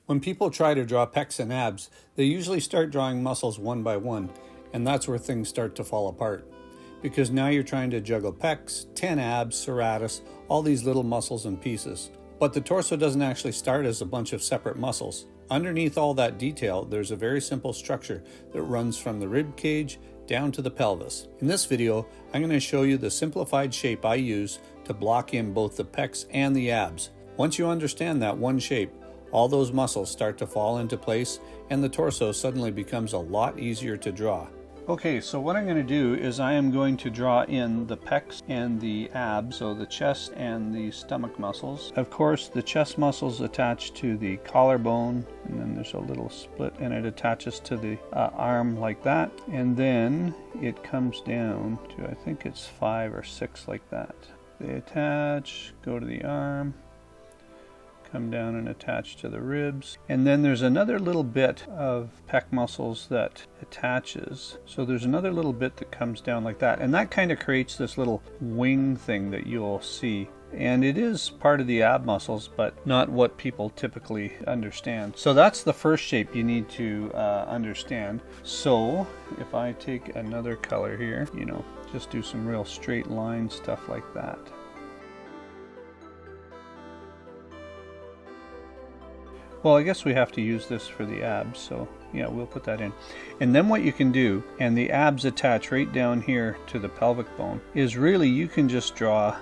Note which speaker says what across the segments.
Speaker 1: When people try to draw pecs and abs, they usually start drawing muscles one by one, and that's where things start to fall apart. Because now you're trying to juggle pecs, 10 abs, serratus, all these little muscles and pieces. But the torso doesn't actually start as a bunch of separate muscles. Underneath all that detail, there's a very simple structure that runs from the rib cage down to the pelvis. In this video, I'm going to show you the simplified shape I use to block in both the pecs and the abs. Once you understand that one shape, all those muscles start to fall into place and the torso suddenly becomes a lot easier to draw. Okay, so what I'm going to do is I am going to draw in the pecs and the abs, so the chest and the stomach muscles. Of course, the chest muscles attach to the collarbone, and then there's a little split and it attaches to the arm like that. And then it comes down to, I think it's 5 or 6 like that. They attach, go to the arm, come down and attach to the ribs, and then there's another little bit of pec muscles that attaches, so there's another little bit that comes down like that, and that kind of creates this little wing thing that you'll see, and it is part of the ab muscles but not what people typically understand. So that's the first shape you need to understand. So if I take another color here, just do some real straight line stuff like that. Well, I guess we have to use this for the abs, so yeah, we'll put that in. And then what you can do, and the abs attach right down here to the pelvic bone, is really you can just draw a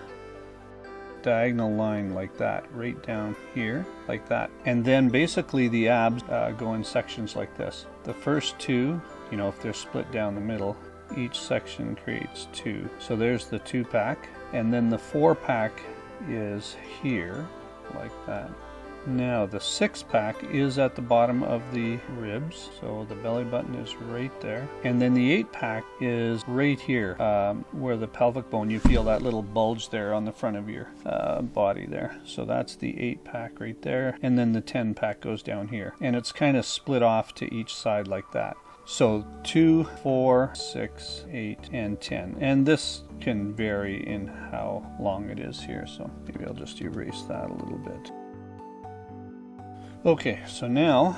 Speaker 1: diagonal line like that, right down here, like that. And then basically the abs go in sections like this. The first two, if they're split down the middle, each section creates 2. So there's the 2-pack, and then the 4-pack is here, like that. Now the 6-pack is at the bottom of the ribs, so the belly button is right there. And then the 8-pack is right here, where the pelvic bone, you feel that little bulge there on the front of your body there. So that's the 8-pack right there. And then the 10-pack goes down here. And it's kind of split off to each side like that. So 2, 4, 6, 8, and 10. And this can vary in how long it is here. So maybe I'll just erase that a little bit. Okay, so now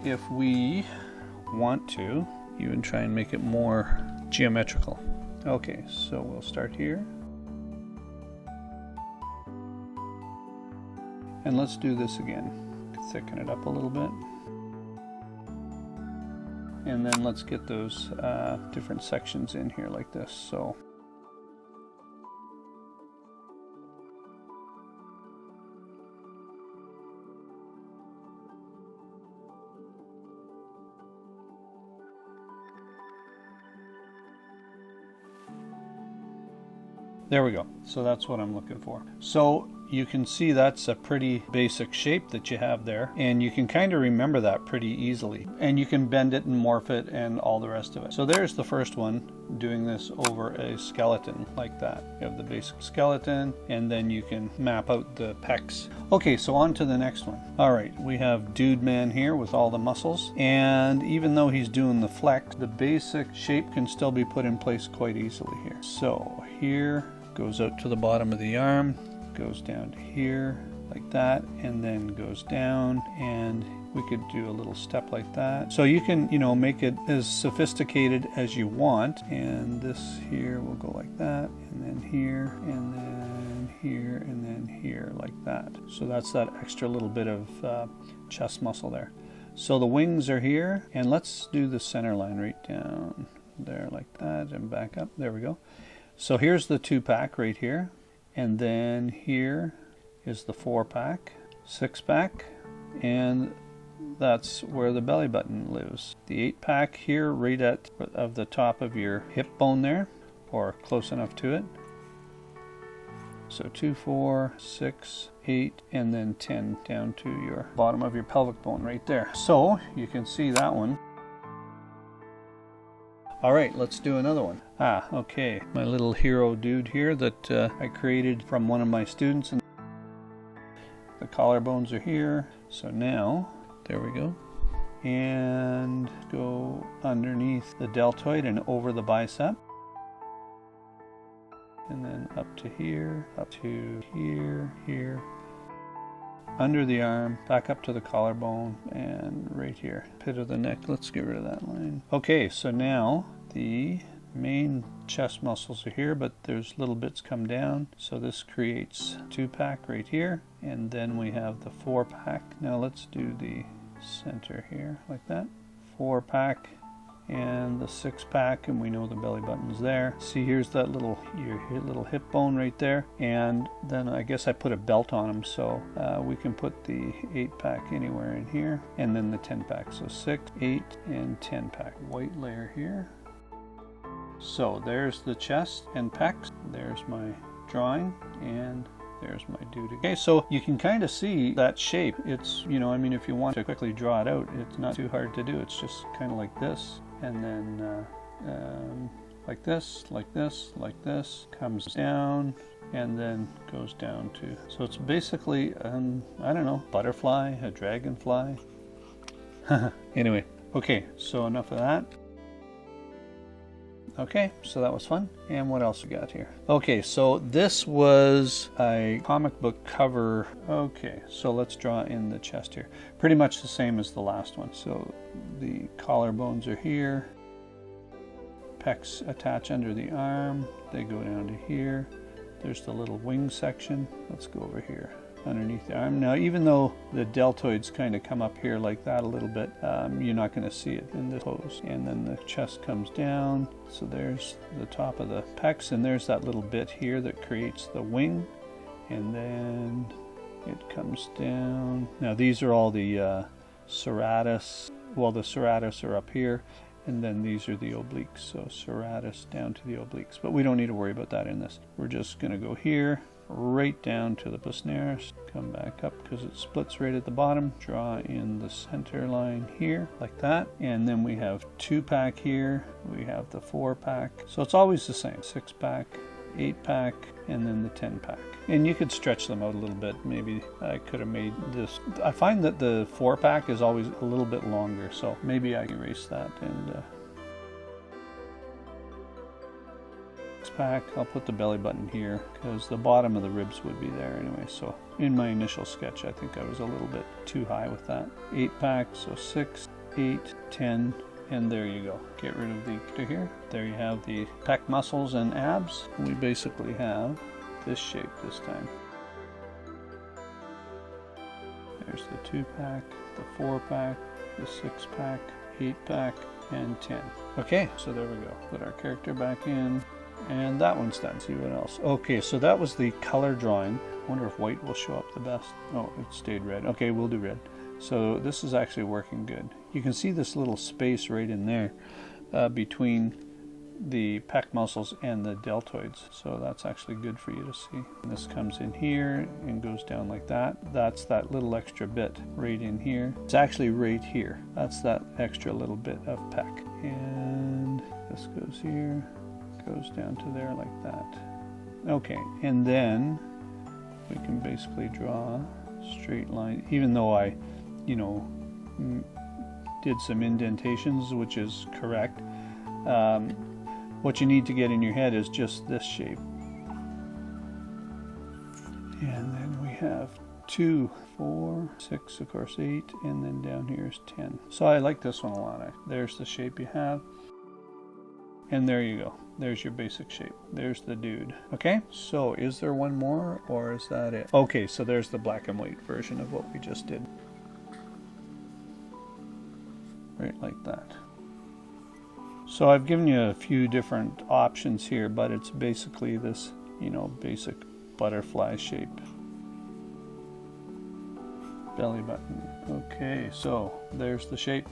Speaker 1: if we want to even try and make it more geometrical. Okay, so we'll start here. And let's do this again. Thicken it up a little bit. And then let's get those different sections in here like this. So there we go. So that's what I'm looking for. So you can see that's a pretty basic shape that you have there, and you can kind of remember that pretty easily. And you can bend it and morph it and all the rest of it. So there's the first one, doing this over a skeleton like that. You have the basic skeleton, and then you can map out the pecs. Okay, so on to the next one. All right, we have Dude Man here with all the muscles, and even though he's doing the flex, the basic shape can still be put in place quite easily here. So here goes out to the bottom of the arm, goes down to here like that, and then goes down, and we could do a little step like that. So you can, make it as sophisticated as you want, and this here will go like that, and then here, and then here, and then here like that. So that's that extra little bit of chest muscle there. So the wings are here, and let's do the center line right down there like that, and back up. There we go. So here's the 2-pack right here, and then here is the 4-pack, 6-pack, and that's where the belly button lives. The 8-pack here right at of the top of your hip bone there, or close enough to it. So 2, 4, 6, 8, and then 10 down to your bottom of your pelvic bone right there. So you can see that one. All right, let's do another one. Okay, my little hero dude here that I created from one of my students. And the collarbones are here. So now, there we go. And go underneath the deltoid and over the bicep. And then up to here, here. under the arm, back up to the collarbone, and right here, pit of the neck. Let's get rid of that line. Okay, so now the main chest muscles are here, but there's little bits come down, so this creates 2-pack right here, and then we have the 4-pack. Now let's do the center here like that. 4-pack and the 6-pack, and we know the belly button's there. See, here's that your little hip bone right there, and then I guess I put a belt on them, so we can put the 8-pack anywhere in here, and then the 10-pack. So 6, 8, and 10-pack. White layer here. So there's the chest and pecs. There's my drawing, and there's my dude. Okay, so you can kind of see that shape. It's, you know, I mean, if you want to quickly draw it out, it's not too hard to do. It's just kind of like this, and then like this, like this, like this, comes down, and then goes down to. So it's basically, I don't know, butterfly, a dragonfly. Anyway, okay, so enough of that. Okay, so that was fun. And what else we got here? Okay, so this was a comic book cover. Okay, so let's draw in the chest here. Pretty much the same as the last one. So the collarbones are here. Pecs attach under the arm. They go down to here. There's the little wing section. Let's go over here underneath the arm. Now, even though the deltoids kind of come up here like that a little bit, you're not going to see it in the pose. And then the chest comes down. So there's the top of the pecs, and there's that little bit here that creates the wing. And then it comes down. Now, these are all the serratus. Well, the serratus are up here, and then these are the obliques. So serratus down to the obliques. But we don't need to worry about that in this. We're just going to go here, right down to the Busnaris, come back up because it splits right at the bottom, draw in the center line here like that, and then we have 2-pack here, we have the 4-pack, so it's always the same, 6-pack, 8-pack, and then the 10-pack. And you could stretch them out a little bit. Maybe I could have made this, I find that the 4-pack is always a little bit longer, so maybe I can erase that. And pack, I'll put the belly button here because the bottom of the ribs would be there anyway. So in my initial sketch, I think I was a little bit too high with that. 8-pack, so 6, 8, 10, and there you go. Get rid of the here. There you have the pec muscles and abs. We basically have this shape this time. There's the 2-pack, the 4-pack, the 6-pack, 8-pack, and 10. Okay, so there we go. Put our character back in. And that one's done. See what else. Okay, so that was the color drawing. I wonder if white will show up the best. Oh, it stayed red. Okay, we'll do red. So this is actually working good. You can see this little space right in there between the pec muscles and the deltoids. So that's actually good for you to see. And this comes in here and goes down like that. That's that little extra bit right in here. It's actually right here. That's that extra little bit of pec. And this goes here. Goes down to there like that. Okay, and then we can basically draw a straight line, even though I, you know, did some indentations, which is correct. What you need to get in your head is just this shape. And then we have 2, 4, 6, of course 8, and then down here is 10. So I like this one a lot. There's the shape you have. And there you go. There's your basic shape. There's the dude. Okay, so is there one more, or is that it? Okay, so there's the black and white version of what we just did. Right like that. So I've given you a few different options here, but it's basically this, you know, basic butterfly shape. Belly button. Okay, so there's the shape.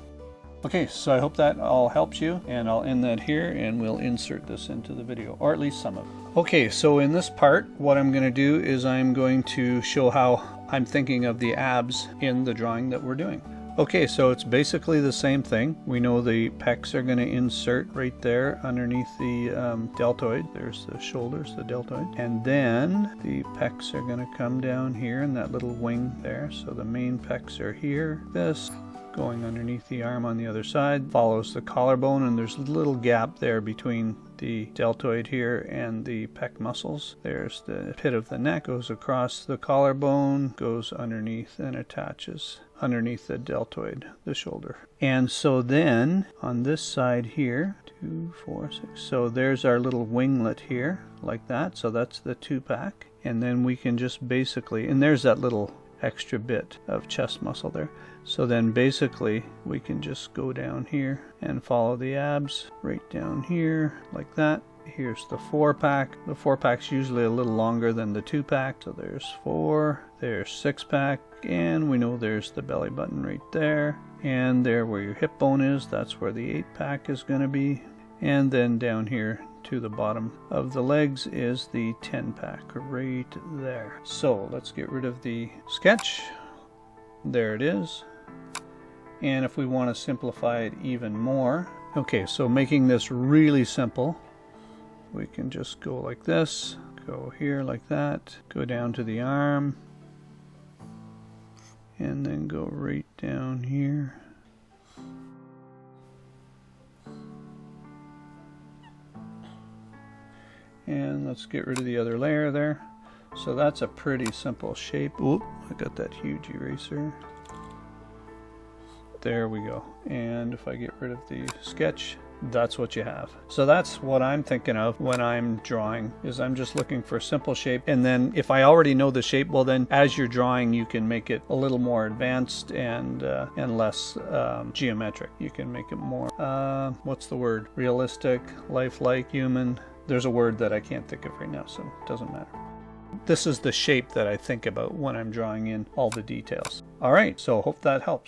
Speaker 1: Okay, so I hope that all helps you, and I'll end that here, and we'll insert this into the video, or at least some of it. Okay, so in this part, what I'm going to do is I'm going to show how I'm thinking of the abs in the drawing that we're doing. Okay, so it's basically the same thing. We know the pecs are going to insert right there underneath the deltoid. There's the shoulders, the deltoid. And then the pecs are going to come down here in that little wing there. So the main pecs are here. This, going underneath the arm on the other side, follows the collarbone, and there's a little gap there between the deltoid here and the pec muscles. There's the pit of the neck, goes across the collarbone, goes underneath and attaches underneath the deltoid, the shoulder. And so then on this side here, 2, 4, 6, so there's our little winglet here, like that. So that's the 2-pack. And then we can just basically, and there's that little extra bit of chest muscle there. So then basically we can just go down here and follow the abs right down here like that. Here's the 4-pack. The 4-pack's usually a little longer than the 2-pack. So there's 4, there's 6-pack, and we know there's the belly button right there. And there where your hip bone is, that's where the 8-pack is going to be. And then down here to the bottom of the legs is the 10-pack right there. So let's get rid of the sketch. There it is. And if we want to simplify it even more, okay, so making this really simple, we can just go like this, go here like that, go down to the arm, and then go right down here. And let's get rid of the other layer there. So that's a pretty simple shape. Oop, I got that huge eraser. There we go. And if I get rid of the sketch, that's what you have. So that's what I'm thinking of when I'm drawing, is I'm just looking for a simple shape. And then if I already know the shape, well then as you're drawing you can make it a little more advanced and less geometric. You can make it more, what's the word? Realistic, lifelike, human. There's a word that I can't think of right now, so it doesn't matter. This is the shape that I think about when I'm drawing in all the details. All right, so hope that helps.